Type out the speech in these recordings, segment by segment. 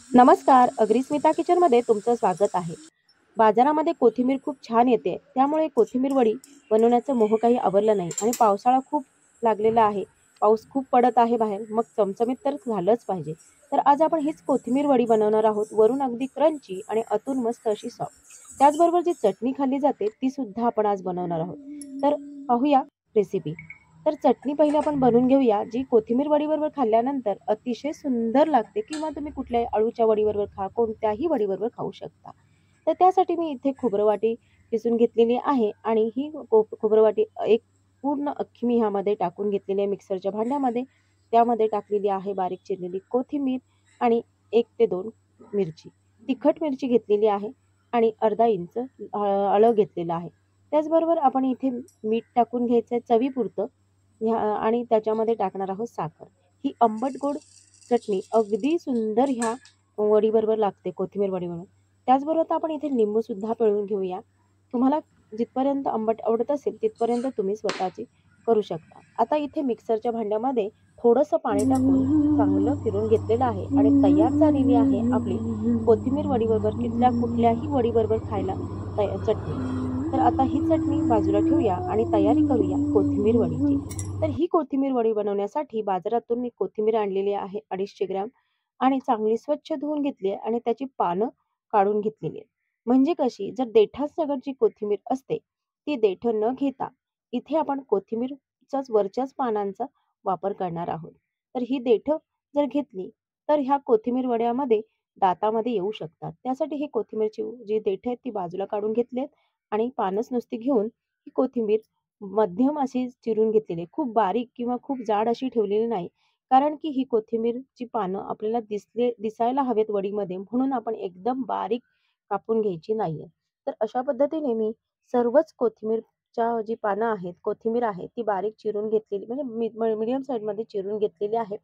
नमस्कार, अग्रिस्मिता किचनमध्ये तुमचं स्वागत आहे. बाजारामध्ये कोथिंबीर खूप छान येते, त्यामुळे कोथिंबीर वडी बनवण्याचं मोह काही आवरलं नाही आणि पावसाळा खूप लागलेला आहे. पाऊस खूप पडत आहे बाहेर, मग चमचमीत तर झालंच पाहिजे. तर आज आपण हीच कोथिंबीर वडी बनवणार आहोत. वरून अगदी क्रंची आणि आतून मस्त अशी सॉफ्ट. त्याचबरोबर जी चटणी खाल्ली जाते, ती सुद्धा आपण आज बनवणार आहोत. तर पाहूया रेसिपी. तर चटणी पहिले आपण बनवून घेऊया, जी कोथिंबीर वडीबरोबर खाल्ल्यानंतर अतिशय सुंदर लागते किंवा तुम्ही कुठल्याही अळूच्या वडीबरोबर खा, कोणत्याही वडीबरोबर खाऊ शकता. तर त्यासाठी मी इथे खोबरं वाटी किसून घेतलेली आहे आणि ही खोबरं वाटी एक पूर्ण अख्खी मी ह्यामध्ये टाकून घेतलेली आहे मिक्सरच्या भांड्यामध्ये. त्यामध्ये टाकलेली आहे बारीक चिरलेली कोथिंबीर आणि 1 ते 2 मिरची. तिखट मिरची घेतलेली आहे आणि अर्धा इंच आलं घेतलेलं आहे. त्याचबरोबर आपण इथे मीठ टाकून घ्यायचं आहे चवीपुरतं. आणि त्याच्यामध्ये टाकणार आहोत साखर. ही आंबट गोड चटणी अगदी सुंदर ह्या वडीबरोबर लागते, कोथिंबीर वडीबरोबर. त्याचबरोबर आता आपण इथे लिंबू सुद्धा पिळून घेऊया. तुम्हाला जिथपर्यंत आंबट आवडत असेल तिथपर्यंत तुम्ही स्वतःची करू शकता. आता इथे मिक्सरच्या भांड्यामध्ये थोडंसं पाणी टाकून चांगलं फिरून घेतलेलं आहे आणि तयार झालेली आहे आपली कोथिंबीर वडीबरोबर कुठल्याही वडीबरोबर खायला चटणी. तर आता ही चटणी बाजूला ठेवूया आणि तयारी करूया कोथिंबीर वडीची. तर ही कोथिंबीर वडी बनवण्यासाठी बाजारातून मी कोथिंबीर आणलेली आहे 250 ग्रॅम आणि चांगली स्वच्छ धुवून घेतली आहे आणि त्याची पानं काढून घेतलेली आहेत. म्हणजे कशी, जर देठासकट जी कोथिंबीर असते, ती देठं न घेता इथे आपण कोथिंबीरच्याच वरच्याच पानांचा वापर करणार आहोत. तर ही देठं जर घेतली, तर ह्या कोथिंबीर वड्यामध्ये दातामध्ये येऊ शकतात. त्यासाठी ही कोथिंबीरची जी देठं आहेत ती बाजूला काढून घेतलीत आणि पानच नुसती घेऊन ही कोथिंबीर मध्यम अशी चिरून घेतलेली आहे. खूप बारीक किंवा खूप जाड अशी ठेवलेली नाही. कारण की ही कोथिंबीरची पानं आपल्याला दिसायला हवेत वडीमध्ये, म्हणून आपण एकदम बारीक कापून घ्यायची नाहीये. तर अशा पद्धतीने मी सर्वच कोथिंबीरच्या जी पानं आहेत, कोथिंबीर आहे ती बारीक चिरून घेतलेली म्हणजे मीडियम साईजमध्ये चिरून घेतलेली आहे.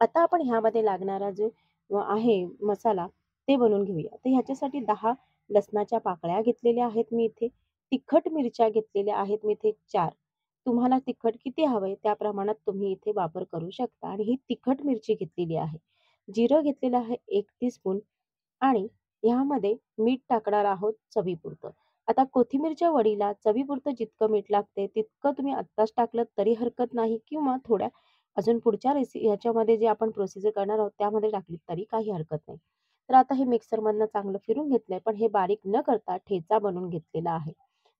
आता आपण ह्यामध्ये लागणारा जो आहे मसाला ते बनवून घेऊया. तर ह्याच्यासाठी 10 लसणाच्या पाकळ्या घेतलेल्या आहेत मी इथे. तिखट मिरच्या घेतलेल्या आहेत मी इथे 4. तुम्हाला तिखट किती हवंय त्या प्रमाणात तुम्ही इथे वापर करू शकता आणि ही तिखट मिरची घेतलेली आहे. जिरं घेतलेलं आहे 1 टीस्पून आणि ह्यामध्ये मीठ टाकणार आहोत चवीपुरतं. आता कोथिंबीरच्या वडीला चवीपुरतं जितकं मीठ लागते तितकं तुम्ही आत्ताच टाकलं तरी हरकत नाही किंवा थोड्या अजून पुढच्या ह्याच्यामध्ये जे आपण प्रोसिजर करणार आहोत त्यामध्ये टाकली तरी काही हरकत नाही. तर आता हे मिक्सरमधनं चांगलं फिरून घेतलंय, पण हे बारीक न करता ठेचा बनवून घेतलेला आहे.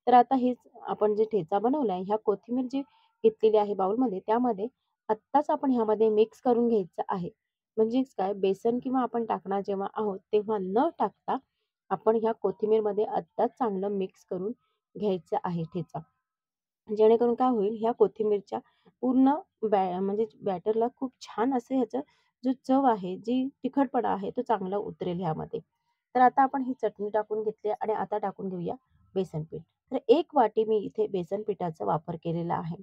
तर आता हेच आपण जे ठेचा बनवलाय, ह्या कोथिंबीर जी घेतलेली आहे बाउलमध्ये, त्यामध्ये आत्ताच आपण ह्यामध्ये मिक्स करून घ्यायचं आहे. म्हणजेच काय, बेसन किंवा आपण टाकणार जेव्हा आहोत, तेव्हा न टाकता आपण ह्या कोथिंबीरमध्ये आत्ताच चांगलं मिक्स करून घ्यायचं आहे ठेचा. जेणेकरून काय होईल, ह्या कोथिंबीरच्या पूर्ण म्हणजे बॅटरला खूप छान असं ह्याचं जो चव आहे, जी तिखटपणा आहे, तो चांगला उतरेल ह्यामध्ये. तर आता आपण ही चटणी टाकून घेतली आणि आता टाकून घेऊया बेसन पीठ. तर 1 वाटी मी इथे बेसन पिठाचा वापर केलेला आहे.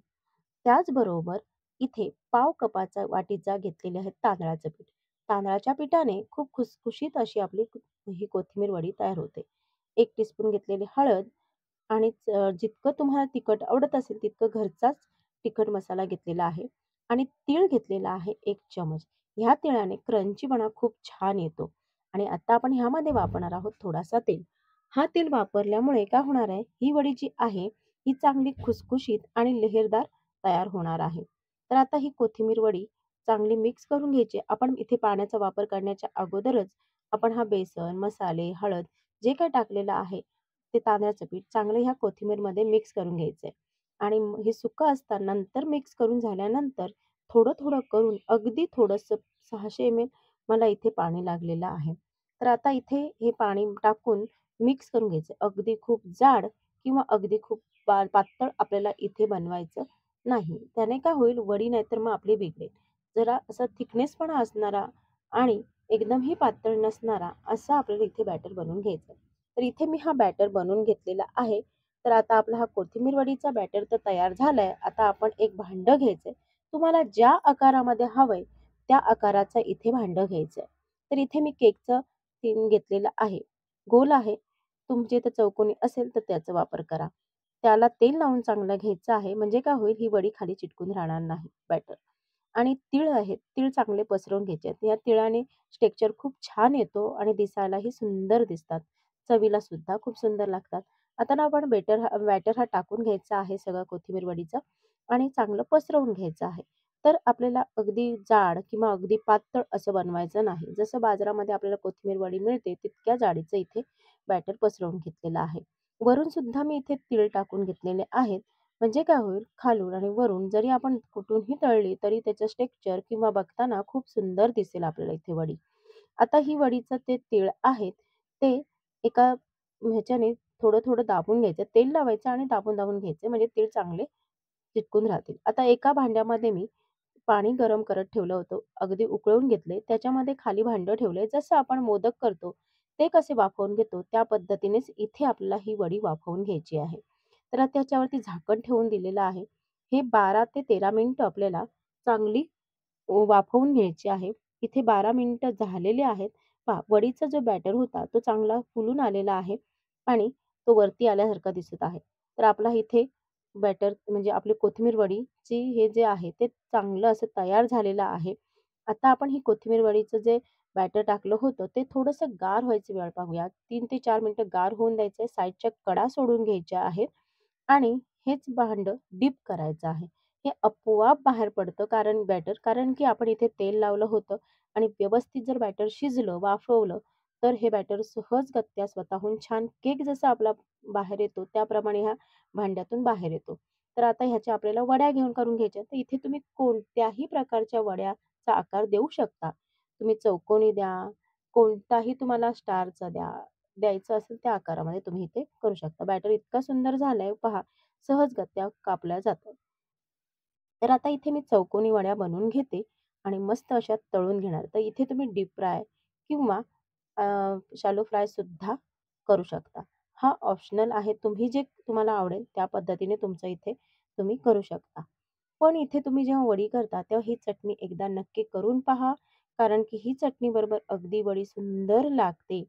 त्याचबरोबर इथे पाव कपाचा वाटीचा घेतलेले आहे तांदळाचं पीठ. तांदळाच्या पिठाने खूप खुसखुशीत अशी आपली ही कोथिंबीर वडी तयार होते. 1 टीस्पून घेतलेली हळद आणि जितकं तुम्हाला तिखट आवडत असेल तितकं घरचाच तिखट मसाला घेतलेला आहे आणि तीळ घेतलेला आहे 1 चमच. ह्या तिळाने क्रंचीपणा खूप छान येतो आणि आता आपण ह्यामध्ये वापरणार आहोत थोडासा तेल. हा तेल वापरल्यामुळे काय होणार आहे, ही वडी जी आहे, ही चांगली खुसखुशीत आणि लेहरदार तयार होणार आहे. तर आता ही कोथिंबीर वडी चांगली मिक्स करून घ्यायची. आपण इथे पाण्याचा वापर करण्याच्या अगोदरच आपण हा बेसन, मसाले, हळद जे काही टाकलेलं आहे, ते तांदळाचं पीठ चांगलं ह्या कोथिंबीरमध्ये मिक्स करून घ्यायचंय आणि हे सुकं असताना नंतर मिक्स करून झाल्यानंतर थोडं-थोडं करून अगदी थोडंसं 600 ml मला इथे पाणी लागलेलं आहे. तर आता इथे हे पाणी टाकून मिक्स करून घ्यायचं. अगदी खूप जाड किंवा अगदी खूप पातळ आपल्याला इथे बनवायचं नाही. त्याने काय होईल, वडी नाहीतर मग आपली बिघडेल. जरा असा थिकनेसपणा असणारा आणि एकदमही पातळ नसणारा असा आपल्याला इथे बॅटर बनवून घ्यायचा. तर इथे मी हा बॅटर बनवून घेतलेला आहे. तर आता आपला हा कोथिंबीर वडीचा बॅटर तर तयार झालाय. आता आपण एक भांडं घ्यायचंय. तुम्हाला ज्या आकारामध्ये हवंय त्या आकाराचं इथे भांडं घ्यायचंय. तर इथे मी केकचं टीन घेतलेलं आहे. गोल आहे. तुमच्या इथे चौकोनी असेल तर त्याचा वापर करा. त्याला तेल लावून चांगलं घ्यायचं आहे. म्हणजे काय होईल, ही वडी खाली चिटकून राहणार नाही बॅटर. आणि तीळ आहेत, तीळ चांगले पसरवून घ्यायचे आहेत. या तिळाने टेक्स्चर खूप छान येतो आणि दिसायलाही सुंदर दिसतात. चवीला सुद्धा खूप सुंदर लागतात. आता ना आपण बॅटर हा टाकून घ्यायचा आहे सगळं कोथिंबीर वडीचं आणि चांगलं पसरवून घ्यायचं आहे. तर आपल्याला अगदी जाड किंवा अगदी पातळ असं बनवायचं नाही. जसं बाजारामध्ये आपल्याला कोथिंबीर वडी मिळते तितक्या जाडीचं इथे बॅटर पसरवून घेतलेलं आहे. वरून सुद्धा मी इथे तीळ टाकून घेतलेले आहेत. म्हणजे काय होईल, खालून आणि वरून जरी आपण कुठूनही तळली तरी त्याचं टेक्स्चर किंवा बघताना खूप सुंदर दिसेल आपल्याला इथे वडी. आता ही वडीचं ते तीळ आहेत, ते एका ह्याच्याने थोडं-थोडं दाबून घ्यायचं. तेल लावायचं आणि दाबून-दाबून घ्यायचे म्हणजे तीळ चांगले चिटकून राहतील. आता एका भांड्यामध्ये मी पाणी गरम करत ठेवलं होतं. अगदी उकळवून घेतले. त्याच्यामध्ये खाली भांडं ठेवलंय. जसं आपण मोदक करतो, ते कसे वाफवून घेतो, त्या पद्धतीनेच इथे आपल्याला ही वडी वाफवून घ्यायची आहे. तर त्याच्यावरती झाकण ठेवून दिलेलं आहे. हे 12 ते 13 मिनिटं आपल्याला चांगली वाफवून घ्यायची आहे. इथे 12 मिनिटं झालेले आहेत. पहा वडीचा जो बॅटर होता तो चांगला फुलून आलेला आहे आणि तो वरती आल्यासारखा दिसत आहे. तर आपला इथे बॅटर म्हणजे आपली कोथिंबीर वडीची हे जे आहे ते चांगलं असं तयार झालेलं आहे. आता आपण ही कोथिंबीर वडीचं जे बॅटर टाकलं होतं ते थोडंसं गार व्हायची वेळ पाहूया. 3 ते 4 मिनिटं गार होऊन द्यायचंय. साइडच्या कडा सोडून घ्यायच्या आहेत आणि हेच भांडं डीप करायचं आहे. हे आपोआप बाहेर पडतं कारण की आपण इथे तेल लावलं होतं आणि व्यवस्थित जर बॅटर शिजलं, वाफवलं, तर हे बॅटर सहजगत्या स्वतःहून छान केक जसा आपला बाहेर येतो, त्याप्रमाणे ह्या भांड्यातून बाहेर येतो. तर आता ह्याच्या आपल्याला वड्या घेऊन करून घ्यायच्या. तर इथे तुम्ही कोणत्याही प्रकारच्या वड्याचा आकार देऊ शकता. तुम्ही चौकोनी द्या, कोणताही तुम्हाला स्टारचा द्यायचं असेल त्या आकारामध्ये तुम्ही इथे करू शकता. बॅटर इतका सुंदर झालाय पहा, सहजगत्या कापल्या जातात. तर आता इथे मी चौकोनी वड्या बनवून घेते आणि मस्त अशा तळून घेणार. तर इथे तुम्ही डीप फ्राय किंवा शॅलो फ्राय सुद्धा करू शकता. हा ऑप्शनल आहे. तुम्हाला आवडेल त्या पद्धतीने तुमचं इथे तुम्ही करू शकता. पण इथे तुम्ही जेव्हा वडी करता तेव्हा ही चटणी एकदा नक्की करून पहा. कारण की ही चटणी बरोबर अगदी वडी सुंदर लागते.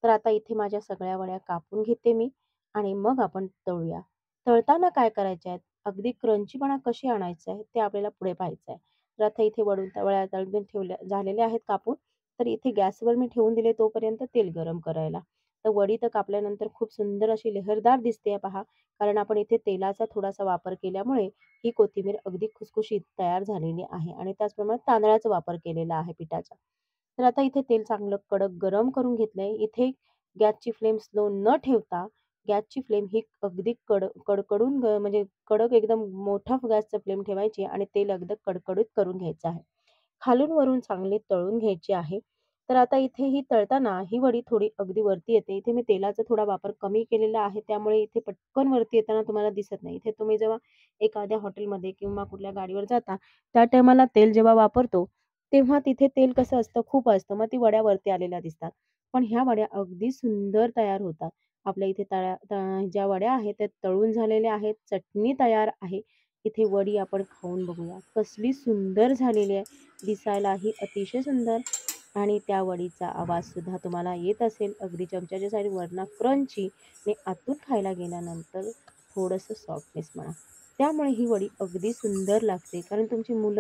तर आता इथे माझ्या सगळ्या वड्या कापून घेते मी आणि मग आपण तळूया. तळताना काय करायचे आहेत, अगदी क्रंचीपणा कशी आणायचं आहे ते आपल्याला पुढे पाहायचं आहे. तर आता इथे वड्या तळून ठेवल्या झालेल्या आहेत कापून. तर इथे गॅसवर मी ठेवून दिले तोपर्यंत तेल गरम करायला. तर वडी तर कापल्यानंतर खूप सुंदर अशी लहरदार दिसते पहा. कारण आपण इथे तेलाचा थोडासा वापर केल्यामुळे ही कोथिंबीर अगदी खुसखुशीत तयार झालेली आहे आणि त्याचप्रमाणे तांदळाचा वापर केलेला आहे पिठाचा. तर आता इथे तेल चांगलं कडक गरम करून घेतलंय. इथे गॅसची फ्लेम स्लो न ठेवता गॅसची फ्लेम ही अगदी कडकडून म्हणजे कडक एकदम मोठा गॅसचा फ्लेम ठेवायची आणि तेल अगदी कडकडीत करून घ्यायचं आहे. खालून वरून चांगले तळून घ्यायचे आहे. तर आता इथे ही तळताना ही वडी थोडी अगदी वरती येते. इथे मी तेलाचा थोडा वापर कमी केलेला आहे. त्यामुळे इथे पटकन वरती येताना तुम्हाला दिसत नाही. इथे तुम्ही जेव्हा एखाद्या हॉटेलमध्ये किंवा कुठल्या गाडीवर जाता, त्या टाईमाला तेल जेव्हा वापरतो, तेव्हा तिथे तेल कसं असतं, खूप असतं. मग ती वड्या वरती आलेल्या दिसतात. पण ह्या वड्या अगदी सुंदर तयार होतात. आपल्या इथे ज्या वड्या आहेत त्या तळून झालेल्या आहेत. चटणी तयार आहे. इथे वडी आपण खाऊन बघूया. कसली सुंदर झालेली आहे. दिसायलाही अतिशय सुंदर आणि त्या वडीचा आवाजसुद्धा तुम्हाला येत असेल. अगदी चमच्याच्या साइड वरनं क्रंची आणि आतून खायला गेल्यानंतर थोडंसं सॉफ्टनेस म्हणा. त्यामुळे ही वडी अगदी सुंदर लागते. कारण तुमची मुलं